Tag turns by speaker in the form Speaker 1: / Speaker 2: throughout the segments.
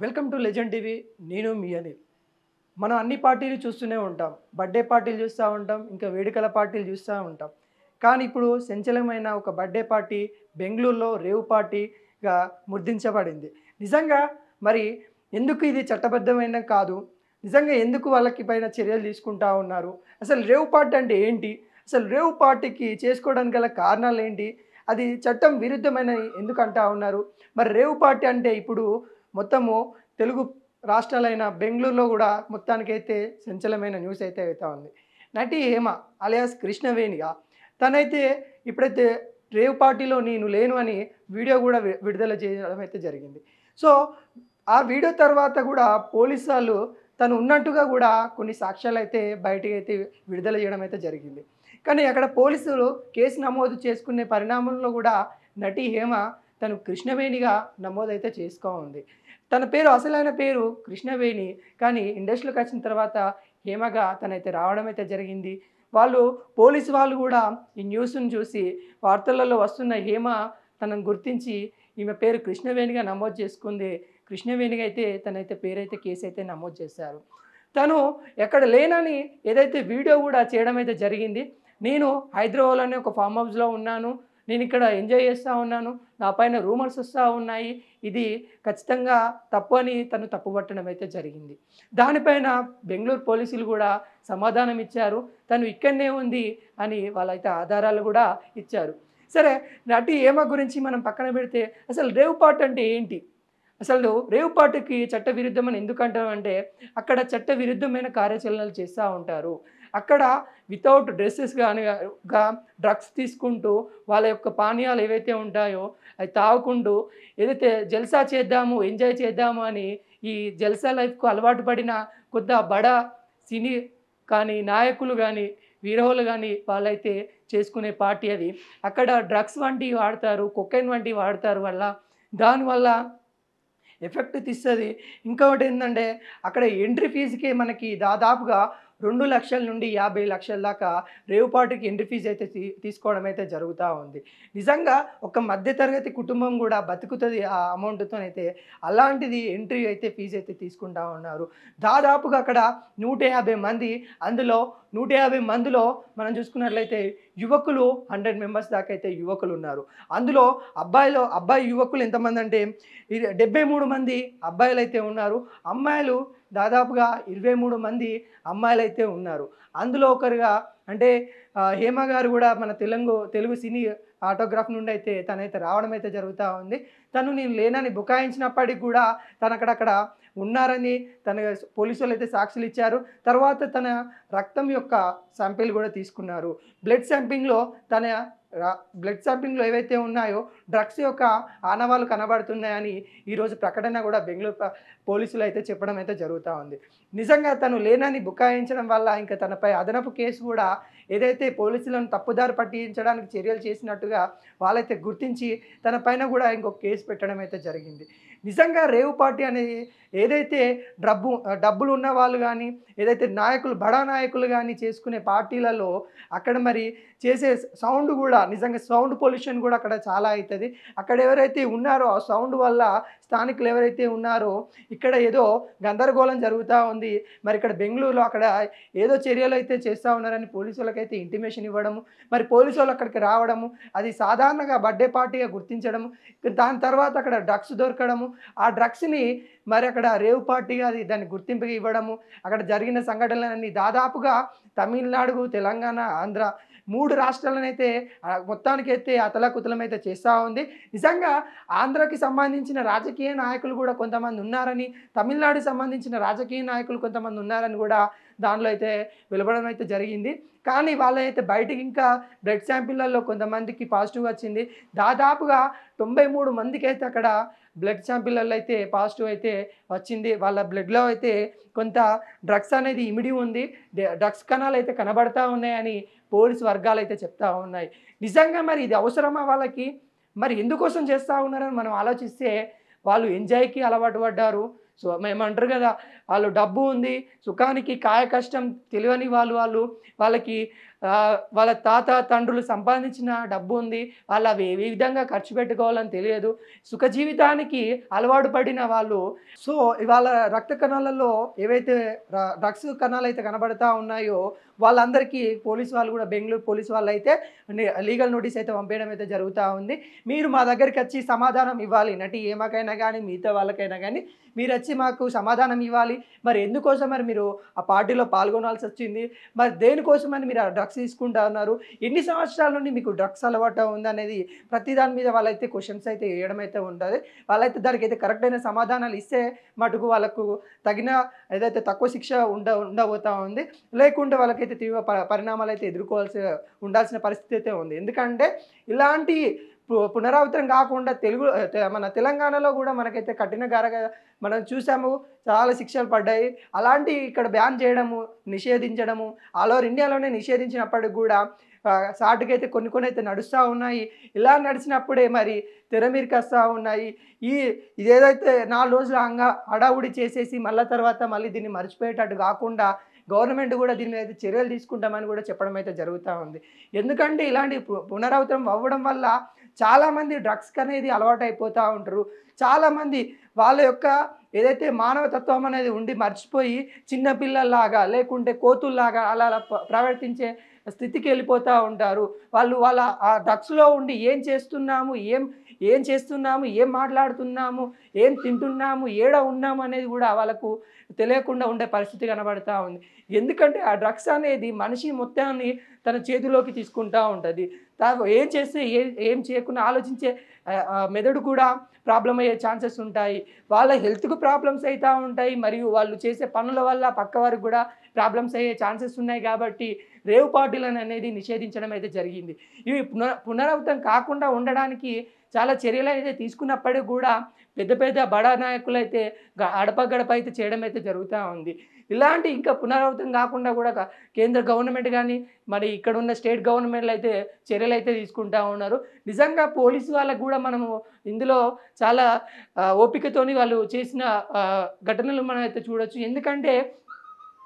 Speaker 1: Welcome to legend TV. నేను మీ అనిల్. మనం అన్ని పార్టీలు చూస్తూనే ఉంటాం. బర్త్డే పార్టీలు చూస్తూ ఉంటాం, ఇంకా వేడుకల పార్టీలు చూస్తూ ఉంటాం. కానీ ఇప్పుడు సంచలనమైన ఒక బర్త్డే పార్టీ బెంగళూరులో రేవ్ పార్టీగా ముద్రించబడింది. నిజంగా మరి ఎందుకు ఇది చట్టబద్ధమైన కాదు? నిజంగా ఎందుకు వాళ్ళకి పైన చర్యలు తీసుకుంటా ఉన్నారు? అసలు రేవ్ పార్టీ అంటే ఏంటి? అసలు రేవ్ పార్టీకి చేసుకోవడానికి గల కారణాలు ఏంటి? అది చట్టం విరుద్ధమైన ఎందుకు అంటా ఉన్నారు? మరి రేవ్ పార్టీ అంటే ఇప్పుడు మొత్తము తెలుగు రాష్ట్రాలైన బెంగుళూరులో కూడా మొత్తానికైతే సంచలనమైన న్యూస్ అయితే అవుతా ఉంది. నటి హేమ అలియాస్ కృష్ణవేణిగా తనైతే ఇప్పుడైతే రేవ్ పార్టీలో నేను లేను అని వీడియో కూడా విడుదల చేయడం అయితే జరిగింది. సో ఆ వీడియో తర్వాత కూడా పోలీసు వాళ్ళు తను ఉన్నట్టుగా కూడా కొన్ని సాక్ష్యాలు అయితే బయటకైతే విడుదల చేయడం అయితే జరిగింది. కానీ అక్కడ పోలీసులు కేసు నమోదు చేసుకునే పరిణామంలో కూడా నటి హేమ తను కృష్ణవేణిగా నమోదైతే చేసుకో ఉంది. తన పేరు అసలైన పేరు కృష్ణవేణి. కానీ ఇండస్ట్రీలోకి వచ్చిన తర్వాత హేమగా తనైతే రావడం అయితే జరిగింది. పోలీసు వాళ్ళు కూడా ఈ న్యూస్‌ని చూసి వార్తలలో వస్తున్న హేమ తనను గుర్తించి ఈమె పేరు కృష్ణవేణిగా నమోదు చేసుకుంది. కృష్ణవేణిగా అయితే తనైతే పేరైతే కేసైతే నమోదు చేశారు. తను ఎక్కడ లేనని ఏదైతే వీడియో కూడా చేయడం అయితే జరిగింది. నేను హైదరాబాద్‌లోనే ఒక ఫార్మ్ హౌస్‌లో ఉన్నాను. నేనిక్కడ ఎంజాయ్ చేస్తా ఉన్నాను. నా పైన రూమర్స్ వస్తా ఉన్నాయి. ఇది ఖచ్చితంగా తప్పు అని తను తప్పుపట్టడం అయితే జరిగింది. దానిపైన బెంగుళూరు పోలీసులు కూడా సమాధానం ఇచ్చారు. తను ఇక్కడనే ఉంది అని వాళ్ళైతే ఆధారాలు కూడా ఇచ్చారు. సరే, నటి హేమ గురించి మనం పక్కన పెడితే అసలు రేవ్ పార్టీ అంటే ఏంటి? అసలు రేవ్ పార్టీకి చట్టవిరుద్ధమని ఎందుకంటామంటే అక్కడ చట్టవిరుద్ధమైన కార్యాచరణలు చేస్తూ ఉంటారు. అక్కడ వితౌట్ డ్రెస్సెస్ డ్రగ్స్ తీసుకుంటూ వాళ్ళ యొక్క పానీయాలు ఏవైతే ఉంటాయో అవి తాగుకుంటూ ఏదైతే జల్సా చేద్దాము, ఎంజాయ్ చేద్దాము అని ఈ జల్సా లైఫ్‌కు అలవాటు పడిన బడా సినీ కానీ, నాయకులు కానీ, హీరోలు కానీ వాళ్ళైతే చేసుకునే పార్టీ అది. అక్కడ డ్రగ్స్ వంటివి వాడతారు, కొకైన్ వంటివి వాడతారు దానివల్ల ఎఫెక్ట్ తీస్తది. ఇంకొకటేందంటే అక్కడ ఎంట్రీ ఫీజుకే మనకి దాదాపుగా 2,00,000 నుండి 50,00,000 దాకా రేవ్ పార్టీకి ఎంట్రీ ఫీజ్ అయితే తీసుకోవడం అయితే జరుగుతూ ఉంది. నిజంగా ఒక మధ్య తరగతి కుటుంబం కూడా బతుకుతది ఆ అమౌంట్‌తోనైతే. అలాంటిది ఎంట్రీ అయితే ఫీజ్ అయితే తీసుకుంటా ఉన్నారు. దాదాపుగా అక్కడ 150 మంది. అందులో 150 మందిలో మనం చూసుకున్నట్లయితే యువకులు 100 మెంబర్స్ దాకా అయితే యువకులున్నారు. అందులో అబ్బాయి యువకులు ఎంతమంది అంటే 73 మంది అబ్బాయిలైతే ఉన్నారు. అమ్మాయిలు దాదాపుగా 23 మంది అమ్మాయిలైతే ఉన్నారు. అందులో ఒకరుగా అంటే హేమ గారు కూడా మన తెలుగు సినీ ఆటోగ్రాఫ్ నుండి అయితే తనైతే రావడం అయితే జరుగుతూ ఉంది. తను నేను లేనని బుకాయించినప్పటికి కూడా తనక్కడ ఉన్నారని పోలీసులు అయితే సాక్షులు ఇచ్చారు. తర్వాత తన రక్తం యొక్క శాంపిల్ కూడా తీసుకున్నారు. బ్లడ్ శాంపింగ్‌లో ఏవైతే ఉన్నాయో డ్రగ్స్ యొక్క ఆనవాళ్ళు కనబడుతున్నాయని ఈరోజు ప్రకటన కూడా బెంగుళూరు పోలీసులు అయితే చెప్పడం అయితే జరుగుతూ ఉంది. నిజంగా తను లేనని బుకాయించడం వల్ల ఇంకా తనపై అదనపు కేసు కూడా ఏదైతే పోలీసులను తప్పుదారి పట్టించడానికి చర్యలు చేసినట్టుగా వాళ్ళైతే గుర్తించి తన పైన కూడా ఇంకొక కేసు పెట్టడం అయితే జరిగింది. నిజంగా రేవ్ పార్టీ అనేది ఏదైతే డబ్బులు ఉన్న వాళ్ళు కానీ, ఏదైతే బడా నాయకులు కానీ చేసుకునే పార్టీలలో అక్కడ మరి చేసే సౌండ్ కూడా నిజంగా సౌండ్ పొల్యూషన్ కూడా అక్కడ చాలా అవుతుంది. అక్కడ ఎవరైతే ఉన్నారో ఆ సౌండ్ వల్ల స్థానికులు ఎవరైతే ఉన్నారో ఇక్కడ ఏదో గందరగోళం జరుగుతూ ఉంది. మరి ఇక్కడ బెంగుళూరులో అక్కడ ఏదో చర్యలు అయితే చేస్తూ ఉన్నారని పోలీసు వాళ్ళకైతే ఇంటిమేషన్ ఇవ్వడము, మరి పోలీసు వాళ్ళు అక్కడికి రావడము, అది సాధారణంగా బర్త్డే పార్టీగా గుర్తించడము, దాని తర్వాత అక్కడ డ్రగ్స్ దొరకడము, ఆ డ్రగ్స్‌ని మరి అక్కడ రేవ్ పార్టీగా దాన్ని గుర్తింపుగా ఇవ్వడము, అక్కడ జరిగిన సంఘటనలన్నీ దాదాపుగా తమిళనాడు, తెలంగాణ, ఆంధ్ర 3 రాష్ట్రాలనైతే మొత్తానికైతే అతలాకుతలమైతే చేస్తూ ఉంది. నిజంగా ఆంధ్రకి సంబంధించిన రాజకీయ నాయకులు కూడా కొంతమంది ఉన్నారని, తమిళనాడుకి సంబంధించిన రాజకీయ నాయకులు కొంతమంది ఉన్నారని కూడా దానిలో అయితే వెలువడడం అయితే జరిగింది. కానీ వాళ్ళైతే బయటికి ఇంకా బ్లడ్ శాంపిల్‌లలో కొంతమందికి పాజిటివ్ వచ్చింది. దాదాపుగా 93 మందికైతే అక్కడ బ్లడ్ శాంపిల్‌లలో అయితే పాజిటివ్ అయితే వచ్చింది. వాళ్ళ బ్లడ్‌లో అయితే కొంత డ్రగ్స్ అనేది ఇమిడి ఉంది. డ్రగ్స్ కణాలు అయితే కనబడతా ఉన్నాయని పోలీసు వర్గాలు అయితే చెప్తా ఉన్నాయి. నిజంగా మరి ఇది అవసరమా వాళ్ళకి? మరి ఎందుకోసం చేస్తూ ఉన్నారని మనం ఆలోచిస్తే వాళ్ళు ఎంజాయ్‌కి అలవాటు పడ్డారు. సో మేమంటారు కదా, వాళ్ళు డబ్బు ఉంది, సుఖానికి కాయ కష్టం తెలియని వాళ్ళకి వాళ్ళ తాత తండ్రులు సంపాదించిన డబ్బు ఉంది, వాళ్ళు అవి ఏ విధంగా ఖర్చు పెట్టుకోవాలని తెలియదు, సుఖ జీవితానికి అలవాటు పడిన వాళ్ళు. సో ఇవాళ రక్త కణాలలో ఏవైతే డ్రగ్స్ కణాలు అయితే కనబడతా ఉన్నాయో వాళ్ళందరికీ పోలీసు వాళ్ళు కూడా, బెంగళూరు పోలీసు వాళ్ళు అయితే లీగల్ నోటీస్ అయితే పంపేయడం అయితే జరుగుతూ ఉంది. మీరు మా దగ్గరికి వచ్చి సమాధానం ఇవ్వాలి, నటి ఏమకైనా కానీ మిగతా వాళ్ళకైనా కానీ మీరు వచ్చి మాకు సమాధానం ఇవ్వాలి. మరి ఎందుకోసం మరి మీరు ఆ పార్టీలో పాల్గొనాల్సి వచ్చింది, మరి దేనికోసమని మీరు ఆ డ్రగ్స్ తీసుకుంటా ఉన్నారు, ఎన్ని సంవత్సరాల నుండి మీకు డ్రగ్స్ అలవాటు ఉందనేది ప్రతి దాని మీద వాళ్ళైతే క్వశ్చన్స్ అయితే వేయడం అయితే ఉంటుంది. వాళ్ళైతే దానికి అయితే కరెక్ట్ అయిన సమాధానాలు ఇస్తే మటుకు వాళ్ళకు తగిన ఏదైతే తక్కువ శిక్ష ఉండబోతా ఉంది, లేకుంటే వాళ్ళకైతే తీవ్ర పరిణామాలు అయితే ఉండాల్సిన పరిస్థితి అయితే ఉంది. ఎందుకంటే ఇలాంటి పునరావృతం కాకుండా మన తెలంగాణలో కూడా మనకైతే కఠిన గారగా మనం చూసాము, చాలా శిక్షలు పడ్డాయి. అలాంటి ఇక్కడ బ్యాన్ చేయడము, నిషేధించడము, ఆల్ ఓవర్ ఇండియాలోనే నిషేధించినప్పటికి కూడా సాటుకైతే కొన్ని అయితే నడుస్తూ ఉన్నాయి. ఇలా నడిచినప్పుడే మరి తెర మీదకి వస్తూ ఉన్నాయి. ఇదేదైతే 4 రోజులు హడావుడి చేసేసి మళ్ళీ దీన్ని మర్చిపోయేటట్టు కాకుండా గవర్నమెంట్ కూడా దీని మీద చర్యలు తీసుకుంటామని కూడా చెప్పడం అయితే జరుగుతూ ఉంది. ఎందుకంటే ఇలాంటి పునరావృతం అవ్వడం వల్ల చాలామంది డ్రగ్స్కి అనేది అలవాటు అయిపోతూ ఉంటారు. చాలామంది వాళ్ళ యొక్క ఏదైతే మానవతత్వం అనేది ఉండి మర్చిపోయి చిన్నపిల్లల్లాగా లేకుంటే కోతుల్లాగా అలా ప్రవర్తించే స్థితికి వెళ్ళిపోతూ ఉంటారు. వాళ్ళ ఆ డ్రగ్స్లో ఉండి ఏం చేస్తున్నాము, ఏం మాట్లాడుతున్నాము, ఏం తింటున్నాము, ఏడ ఉన్నాము అనేది కూడా వాళ్ళకు తెలియకుండా ఉండే పరిస్థితి కనబడతా ఉంది. ఎందుకంటే ఆ డ్రగ్స్ అనేది మనిషి మొత్తాన్ని తన చేతిలోకి తీసుకుంటూ ఉంటుంది. ఏం చేస్తే ఏం చేయకుండా ఆలోచించే మెదడు కూడా ప్రాబ్లం అయ్యే ఛాన్సెస్ ఉంటాయి. వాళ్ళ హెల్త్కు ప్రాబ్లమ్స్ అవుతూ ఉంటాయి, మరియు వాళ్ళు చేసే పనుల వల్ల పక్క వారికి కూడా ప్రాబ్లమ్స్ అయ్యే ఛాన్సెస్ ఉన్నాయి. కాబట్టి రేవ్ పార్టీలను అనేది నిషేధించడం అయితే జరిగింది. ఇవి పునరావృతం కాకుండా ఉండడానికి చాలా చర్యలు అయితే తీసుకున్నప్పటికీ కూడా పెద్ద బడా నాయకులు అయితే గడప అయితే చేయడం అయితే జరుగుతూ ఉంది. ఇలాంటి ఇంకా పునరావృతం కాకుండా కూడా కేంద్ర గవర్నమెంట్ కానీ మరి ఇక్కడ ఉన్న స్టేట్ గవర్నమెంట్లు అయితే చర్యలు అయితే తీసుకుంటూ ఉన్నారు. నిజంగా పోలీసు వాళ్ళకు కూడా మనము ఇందులో చాలా ఓపికతోని వాళ్ళు చేసిన ఘటనలు మనం అయితే చూడొచ్చు. ఎందుకంటే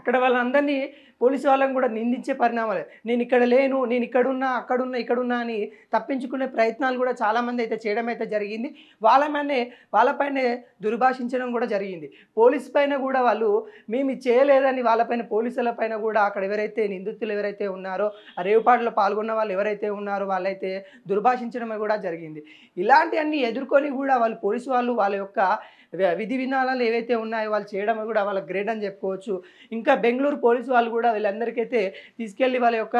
Speaker 1: అక్కడ వాళ్ళందరినీ పోలీసు వాళ్ళని కూడా నిందించే పరిణామాలే. నేను ఇక్కడ లేను, నేను ఇక్కడున్నా, ఇక్కడున్నా అని తప్పించుకునే ప్రయత్నాలు కూడా చాలామంది అయితే చేయడం అయితే జరిగింది. వాళ్ళపైనే దుర్భాషించడం కూడా జరిగింది. పోలీసు పైన కూడా వాళ్ళు మేము ఇది చేయలేదని వాళ్ళపైన, పోలీసుల పైన కూడా అక్కడ నిందితులు ఎవరైతే ఉన్నారో, ఆ రేవుపాటులో పాల్గొన్న వాళ్ళు ఎవరైతే ఉన్నారో వాళ్ళైతే దుర్భాషించడం కూడా జరిగింది. ఇలాంటివన్నీ ఎదుర్కొని కూడా పోలీసు వాళ్ళు వాళ్ళ యొక్క విధి విధానాలు ఏవైతే ఉన్నాయో వాళ్ళు చేయడం కూడా వాళ్ళ గ్రేట్ అని చెప్పుకోవచ్చు. ఇంకా బెంగళూరు పోలీసు వాళ్ళు కూడా వీళ్ళందరికైతే తీసుకెళ్ళి వాళ్ళ యొక్క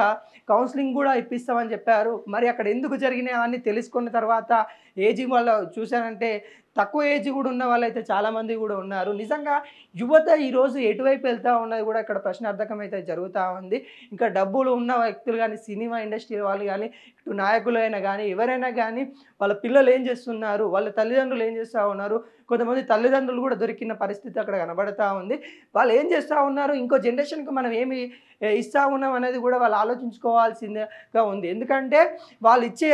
Speaker 1: కౌన్సిలింగ్ కూడా ఇప్పిస్తామని చెప్పారు. మరి అక్కడ ఎందుకు జరిగినాయి అవన్నీ తెలుసుకున్న తర్వాత ఏజీ వాళ్ళు చూశారంటే తక్కువ ఏజ్ కూడా ఉన్న వాళ్ళైతే చాలామంది కూడా ఉన్నారు. నిజంగా యువత ఈరోజు ఎటువైపు వెళ్తూ ఉన్నది కూడా ఇక్కడ ప్రశ్నార్థకం అయితే జరుగుతూ ఉంది. ఇంకా డబ్బులు ఉన్న వ్యక్తులు కానీ, సినిమా ఇండస్ట్రీ వాళ్ళు కానీ, ఇటు నాయకులైనా కానీ, ఎవరైనా కానీ వాళ్ళ పిల్లలు ఏం చేస్తున్నారు, వాళ్ళ తల్లిదండ్రులు ఏం చేస్తూ ఉన్నారు, కొంతమంది తల్లిదండ్రులు కూడా దొరికిన పరిస్థితి అక్కడ కనబడతా ఉంది. వాళ్ళు ఏం చేస్తూ ఉన్నారు, ఇంకో జనరేషన్కి మనం ఏమి ఇస్తూ ఉన్నాం అనేది కూడా వాళ్ళు ఆలోచించుకోవాల్సిందిగా ఉంది. ఎందుకంటే వాళ్ళు ఇచ్చే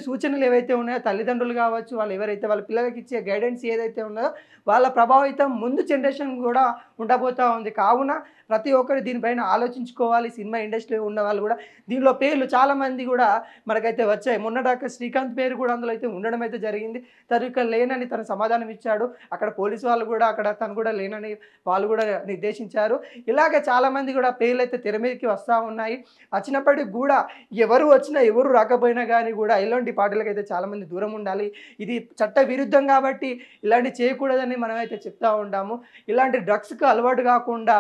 Speaker 1: సూచనలు ఏవైతే ఉన్నాయో తల్లిదండ్రులు కావచ్చు, వాళ్ళు ఎవరైతే వాళ్ళ పిల్లలకి ఇచ్చే గైడెన్స్ ఏదైతే ఉన్నదో వాళ్ళ ప్రభావితం ముందు జనరేషన్ కూడా ఉండబోతూ ఉంది. కావున ప్రతి ఒక్కరు దీనిపైన ఆలోచించుకోవాలి. సినిమా ఇండస్ట్రీలో ఉన్న వాళ్ళు కూడా దీనిలో పేర్లు చాలామంది కూడా మనకైతే వచ్చాయి. మొన్నటిదాకా శ్రీకాంత్ పేరు కూడా అందులో అయితే ఉండడం అయితే జరిగింది. తను ఇక్కడ లేనని తను సమాధానం ఇచ్చాడు. అక్కడ పోలీసు వాళ్ళు కూడా తను కూడా లేనని వాళ్ళు కూడా నిర్దేశించారు. ఇలాగే చాలామంది కూడా పేర్లు అయితే తెర మీదకి వస్తూ ఉన్నాయి. వచ్చినప్పటికీ కూడా ఎవరు వచ్చినా ఎవరు రాకపోయినా కానీ కూడా ఇలాంటి పార్టీలకు అయితే చాలామంది దూరం ఉండాలి. ఇది చట్ట విరుద్ధం కాబట్టి ఇలాంటివి చేయకూడదని మనమైతే చెప్తూ ఉంటాము. ఇలాంటి డ్రగ్స్కి అలవాటు కాకుండా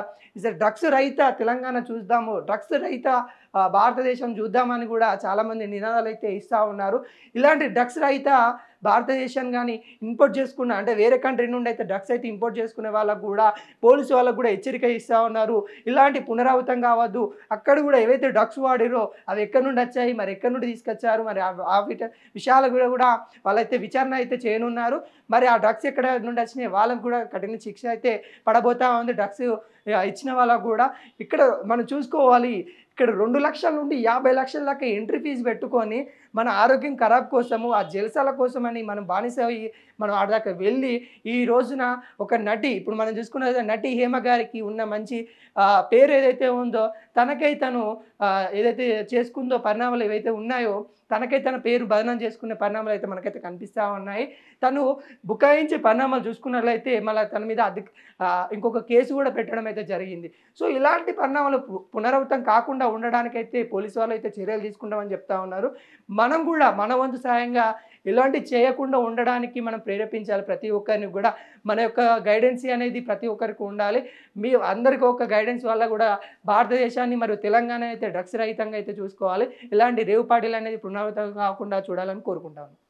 Speaker 1: డ్రగ్స్ రహిత తెలంగాణ చూద్దాము, డ్రగ్స్ రహిత భారతదేశం చూద్దామని కూడా చాలామంది నినాదాలు అయితే ఇస్తూ ఉన్నారు. ఇలాంటి డ్రగ్స్ రహిత భారతదేశం కానీ ఇంపోర్ట్ చేసుకున్న, అంటే వేరే కంట్రీ నుండి అయితే డ్రగ్స్ అయితే ఇంపోర్ట్ చేసుకునే వాళ్ళకు కూడా పోలీసు వాళ్ళకు కూడా హెచ్చరిక ఇస్తూ ఉన్నారు. ఇలాంటి పునరావృతం కావద్దు. అక్కడ కూడా ఏవైతే డ్రగ్స్ వాడిరో అవి ఎక్కడి నుండి వచ్చాయి, మరి ఎక్కడి నుండి తీసుకొచ్చారు, మరి ఆ విషయాలు కూడా వాళ్ళైతే విచారణ అయితే చేయనున్నారు. మరి ఆ డ్రగ్స్ ఎక్కడ నుండి వచ్చినాయి వాళ్ళకు కూడా కఠిన శిక్ష అయితే పడబోతా ఉంది. డ్రగ్స్ ఇచ్చిన వాళ్ళకు కూడా ఇక్కడ మనం చూసుకోవాలి. ఇక్కడ 2,00,000 నుండి 50,00,000 దాకా ఎంట్రీ ఫీజు పెట్టుకొని మన ఆరోగ్యం ఖరాబ్ కోసము, ఆ జల్సాల కోసమని మనం బానిస అయ్యి మనం ఆడదాకా వెళ్ళి, ఈ రోజున ఒక నటి ఇప్పుడు మనం చూసుకున్నది నటి హేమ గారికి ఉన్న మంచి పేరు ఏదైతే ఉందో తనకై తను ఏదైతే చేసుకుందో పరిణామాలు ఏవైతే ఉన్నాయో తనకై తన పేరు బదనాం చేసుకునే పరిణామాలు అయితే మనకైతే కనిపిస్తా ఉన్నాయి. తను బుకాయించే పరిణామాలు చూసుకున్నట్లయితే మళ్ళా తన మీద ఇంకొక కేసు కూడా పెట్టడం అయితే జరిగింది. సో, ఇలాంటి పరిణామాలు పునరావృతం కాకుండా ఉండడానికైతే పోలీసు వాళ్ళైతే చర్యలు తీసుకుంటామని చెప్తా ఉన్నారు. మనం కూడా మన వంతు సహాయంగా ఇలాంటివి చేయకుండా ఉండడానికి మనం ప్రేరేపించాలి ప్రతి ఒక్కరిని కూడా. మన యొక్క గైడెన్సీ అనేది ప్రతి ఒక్కరికి ఉండాలి. మీ అందరికీ ఒక గైడెన్స్ వల్ల కూడా భారతదేశాన్ని మరియు తెలంగాణ అయితే డ్రగ్స్ రహితంగా అయితే చూసుకోవాలి. ఇలాంటి రేవు పార్టీలు అనేది పునరావృతం కాకుండా చూడాలని కోరుకుంటాను.